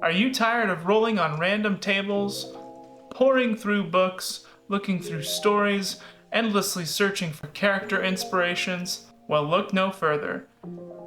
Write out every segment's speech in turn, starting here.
Are you tired of rolling on random tables, poring through books, looking through stories, endlessly searching for character inspirations? Well, look no further.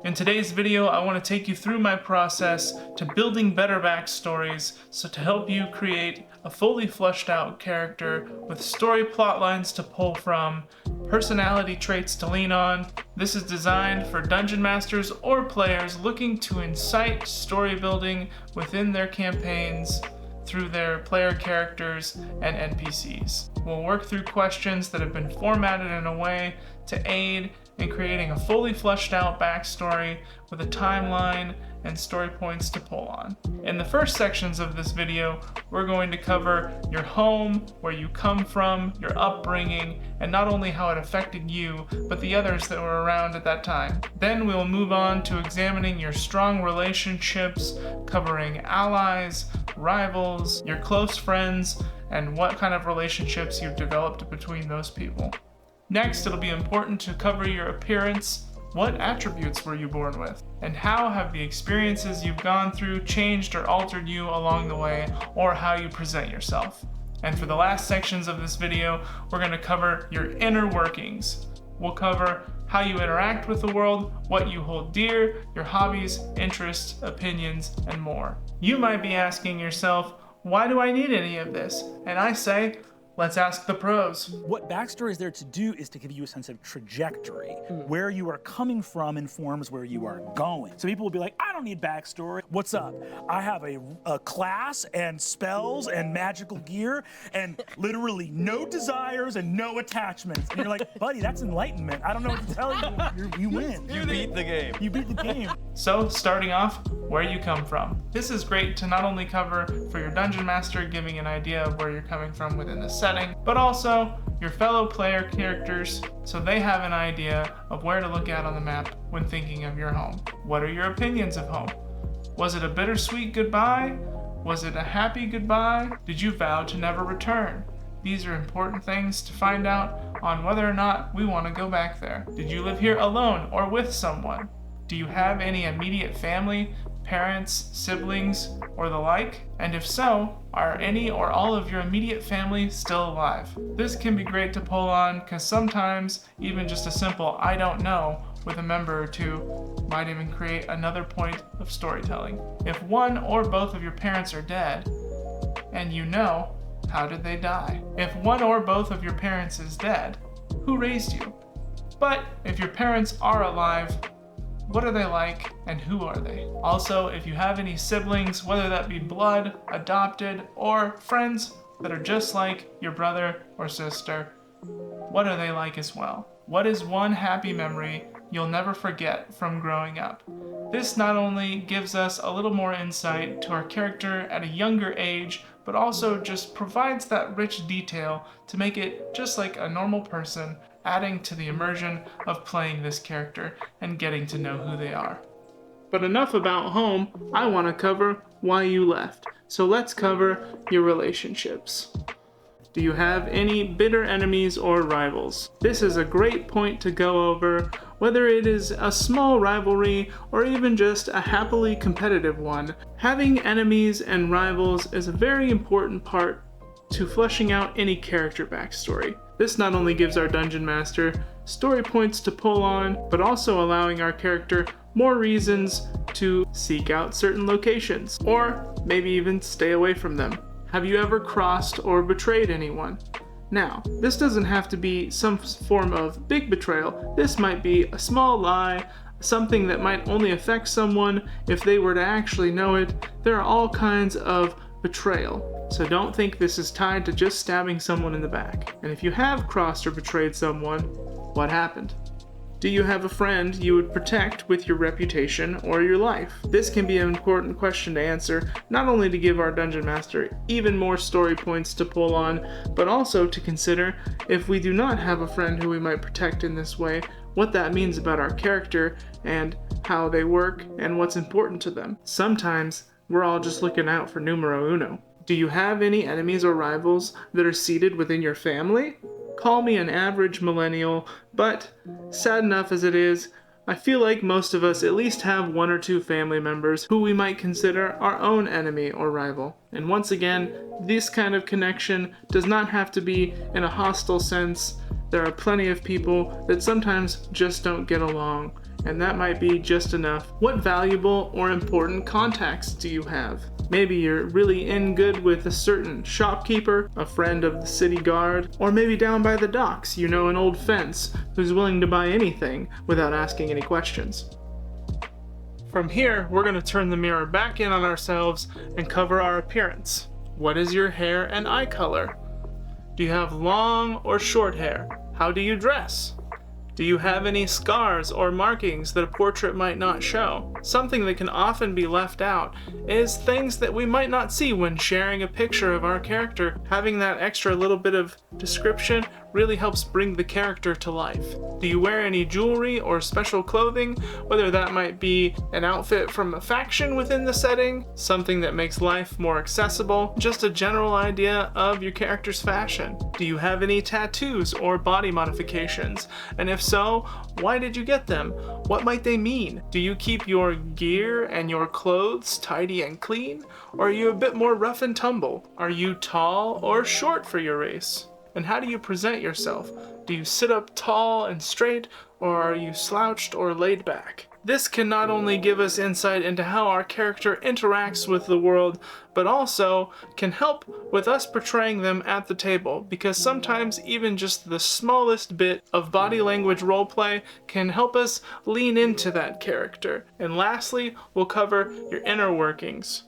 In today's video, I want to take you through my process to building better backstories, so to help you create a fully fleshed out character with story plot lines to pull from, personality traits to lean on. This is designed for dungeon masters or players looking to incite story building within their campaigns through their player characters and NPCs. We'll work through questions that have been formatted in a way to aid in creating a fully fleshed out backstory with a timeline and story points to pull on. In the first sections of this video, we're going to cover your home, where you come from, your upbringing, and not only how it affected you, but the others that were around at that time. Then we'll move on to examining your strong relationships, covering allies, rivals, your close friends, and what kind of relationships you've developed between those people. Next, it'll be important to cover your appearance. What attributes were you born with? And how have the experiences you've gone through changed or altered you along the way, or how you present yourself? And for the last sections of this video, we're going to cover your inner workings. We'll cover how you interact with the world, what you hold dear, your hobbies, interests, opinions, and more. You might be asking yourself, why do I need any of this? And I say, let's ask the pros. What backstory is there to do is to give you a sense of trajectory. Where you are coming from informs where you are going. So people will be like, I don't need backstory. What's up? I have a class and spells and magical gear and literally no desires and no attachments. And you're like, buddy, that's enlightenment. I don't know what to tell you. You win. You beat the game. You beat the game. So, starting off, where you come from. This is great to not only cover for your dungeon master, giving an idea of where you're coming from within the setting, but also your fellow player characters, so they have an idea of where to look at on the map when thinking of your home. What are your opinions of home? Was it a bittersweet goodbye? Was it a happy goodbye? Did you vow to never return? These are important things to find out on whether or not we want to go back there. Did you live here alone or with someone? Do you have any immediate family, parents, siblings, or the like? And if so, are any or all of your immediate family still alive? This can be great to pull on, because sometimes even just a simple I don't know with a member or two might even create another point of storytelling. If one or both of your parents are dead, and you know, how did they die? If one or both of your parents is dead, who raised you? But if your parents are alive, what are they like, and who are they? Also, if you have any siblings, whether that be blood, adopted, or friends that are just like your brother or sister, what are they like as well? What is one happy memory you'll never forget from growing up? This not only gives us a little more insight to our character at a younger age, but also just provides that rich detail to make it just like a normal person, adding to the immersion of playing this character and getting to know who they are. But enough about home, I want to cover why you left. So let's cover your relationships. Do you have any bitter enemies or rivals? This is a great point to go over, whether it is a small rivalry or even just a happily competitive one. Having enemies and rivals is a very important part to fleshing out any character backstory. This not only gives our dungeon master story points to pull on, but also allowing our character more reasons to seek out certain locations, or maybe even stay away from them. Have you ever crossed or betrayed anyone? Now, this doesn't have to be some form of big betrayal. This might be a small lie, something that might only affect someone if they were to actually know it. There are all kinds of betrayal. So don't think this is tied to just stabbing someone in the back. And if you have crossed or betrayed someone, what happened? Do you have a friend you would protect with your reputation or your life? This can be an important question to answer, not only to give our dungeon master even more story points to pull on, but also to consider, if we do not have a friend who we might protect in this way, what that means about our character and how they work and what's important to them. Sometimes we're all just looking out for numero uno. Do you have any enemies or rivals that are seated within your family? Call me an average millennial, but sad enough as it is, I feel like most of us at least have one or two family members who we might consider our own enemy or rival. And once again, this kind of connection does not have to be in a hostile sense. There are plenty of people that sometimes just don't get along, and that might be just enough. What valuable or important contacts do you have? Maybe you're really in good with a certain shopkeeper, a friend of the city guard, or maybe down by the docks you know an old fence who's willing to buy anything without asking any questions. From here, we're going to turn the mirror back in on ourselves and cover our appearance. What is your hair and eye color? Do you have long or short hair? How do you dress? Do you have any scars or markings that a portrait might not show? Something that can often be left out is things that we might not see when sharing a picture of our character. Having that extra little bit of description really helps bring the character to life. Do you wear any jewelry or special clothing? Whether that might be an outfit from a faction within the setting, something that makes life more accessible, just a general idea of your character's fashion. Do you have any tattoos or body modifications? And if so, why did you get them? What might they mean? Do you keep your gear and your clothes tidy and clean? Or are you a bit more rough and tumble? Are you tall or short for your race? And how do you present yourself? Do you sit up tall and straight, or are you slouched or laid back? This can not only give us insight into how our character interacts with the world, but also can help with us portraying them at the table, because sometimes even just the smallest bit of body language roleplay can help us lean into that character. And lastly, we'll cover your inner workings,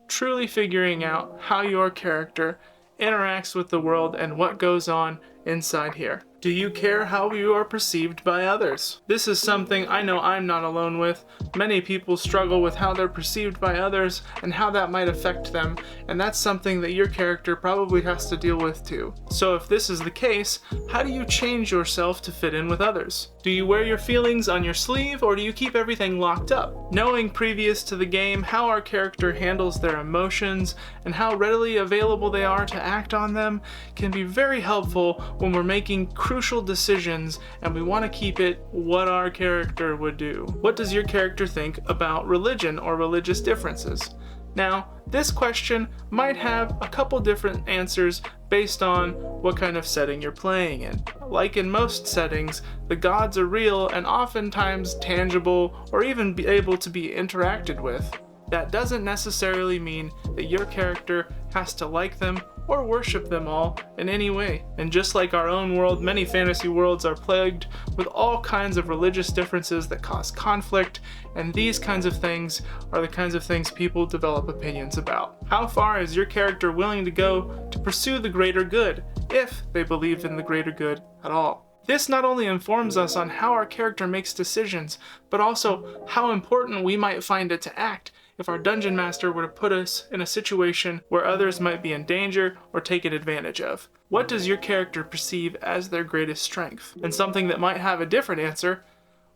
truly figuring out how your character interacts with the world and what goes on inside here. Do you care how you are perceived by others? This is something I know I'm not alone with. Many people struggle with how they're perceived by others and how that might affect them, and that's something that your character probably has to deal with too. So if this is the case, how do you change yourself to fit in with others? Do you wear your feelings on your sleeve, or do you keep everything locked up? Knowing previous to the game how our character handles their emotions and how readily available they are to act on them can be very helpful when we're making crucial decisions and we want to keep it what our character would do. What does your character think about religion or religious differences? Now, this question might have a couple different answers based on what kind of setting you're playing in. Like in most settings, the gods are real and oftentimes tangible or even be able to be interacted with. That doesn't necessarily mean that your character has to like them or worship them all in any way. And just like our own world, many fantasy worlds are plagued with all kinds of religious differences that cause conflict, and these kinds of things are the kinds of things people develop opinions about. How far is your character willing to go to pursue the greater good, if they believe in the greater good at all? This not only informs us on how our character makes decisions, but also how important we might find it to act if our dungeon master were to put us in a situation where others might be in danger or taken advantage of. What does your character perceive as their greatest strength? And something that might have a different answer,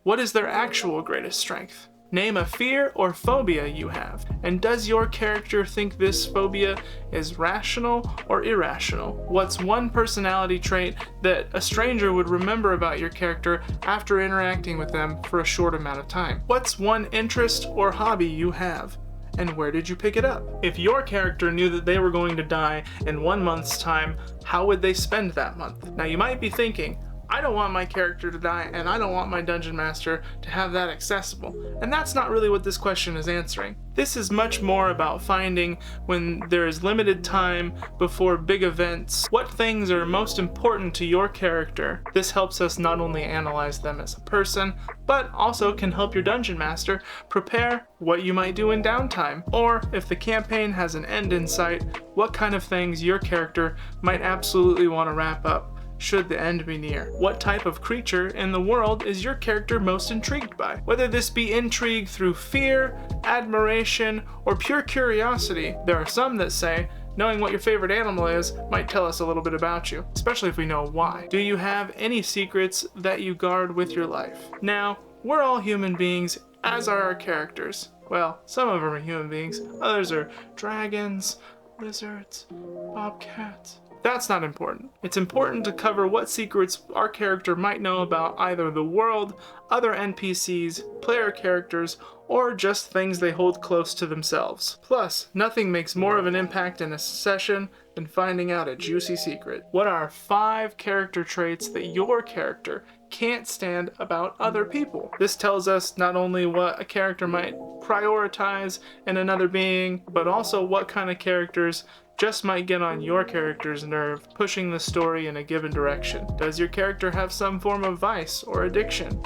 what is their actual greatest strength? Name a fear or phobia you have, and does your character think this phobia is rational or irrational? What's one personality trait that a stranger would remember about your character after interacting with them for a short amount of time? What's one interest or hobby you have? And where did you pick it up? If your character knew that they were going to die in 1 month's time, how would they spend that month? Now you might be thinking, I don't want my character to die, and I don't want my dungeon master to have that accessible. And that's not really what this question is answering. This is much more about finding, when there is limited time before big events, what things are most important to your character. This helps us not only analyze them as a person, but also can help your dungeon master prepare what you might do in downtime, or if the campaign has an end in sight, what kind of things your character might absolutely want to wrap up should the end be near. What type of creature in the world is your character most intrigued by? Whether this be intrigue through fear, admiration, or pure curiosity. There are some that say, knowing what your favorite animal is might tell us a little bit about you, especially if we know why. Do you have any secrets that you guard with your life? Now, we're all human beings, as are our characters. Well, some of them are human beings, others are dragons, lizards, bobcats, That's not important. It's important to cover what secrets our character might know about either the world, other NPCs, player characters, or just things they hold close to themselves. Plus, nothing makes more of an impact in a session than finding out a juicy secret. What are 5 character traits that your character can't stand about other people? This tells us not only what a character might prioritize in another being, but also what kind of characters just might get on your character's nerve, pushing the story in a given direction. Does your character have some form of vice or addiction?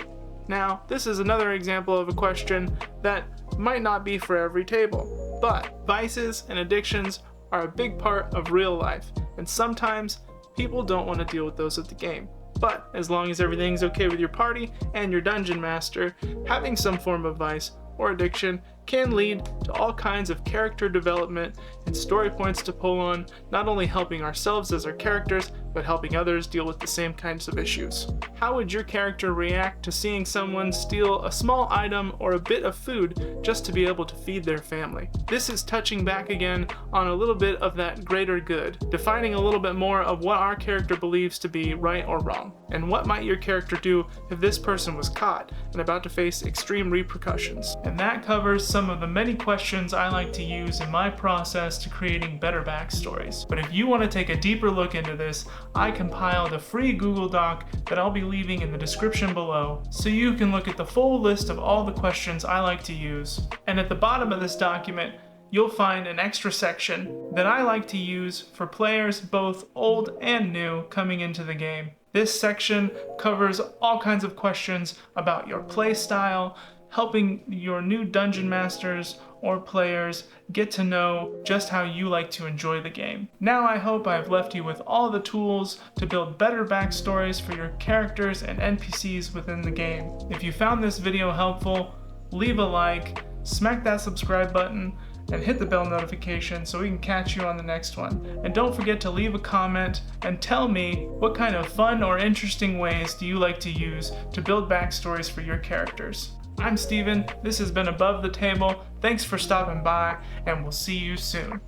Now, this is another example of a question that might not be for every table, but vices and addictions are a big part of real life, and sometimes people don't want to deal with those at the game. But as long as everything's okay with your party and your dungeon master, having some form of vice or addiction can lead to all kinds of character development and story points to pull on, not only helping ourselves as our characters, but helping others deal with the same kinds of issues. How would your character react to seeing someone steal a small item or a bit of food just to be able to feed their family? This is touching back again on a little bit of that greater good, defining a little bit more of what our character believes to be right or wrong, and what might your character do if this person was caught and about to face extreme repercussions. And that covers some of the many questions I like to use in my process to creating better backstories. But if you want to take a deeper look into this, I compiled a free Google Doc that I'll be leaving in the description below, so you can look at the full list of all the questions I like to use. And at the bottom of this document, you'll find an extra section that I like to use for players both old and new coming into the game. This section covers all kinds of questions about your play style, helping your new dungeon masters or players get to know just how you like to enjoy the game. Now I hope I've left you with all the tools to build better backstories for your characters and NPCs within the game. If you found this video helpful, leave a like, smack that subscribe button, and hit the bell notification so we can catch you on the next one. And don't forget to leave a comment and tell me what kind of fun or interesting ways do you like to use to build backstories for your characters. I'm Steven, this has been Above the Table, thanks for stopping by, and we'll see you soon.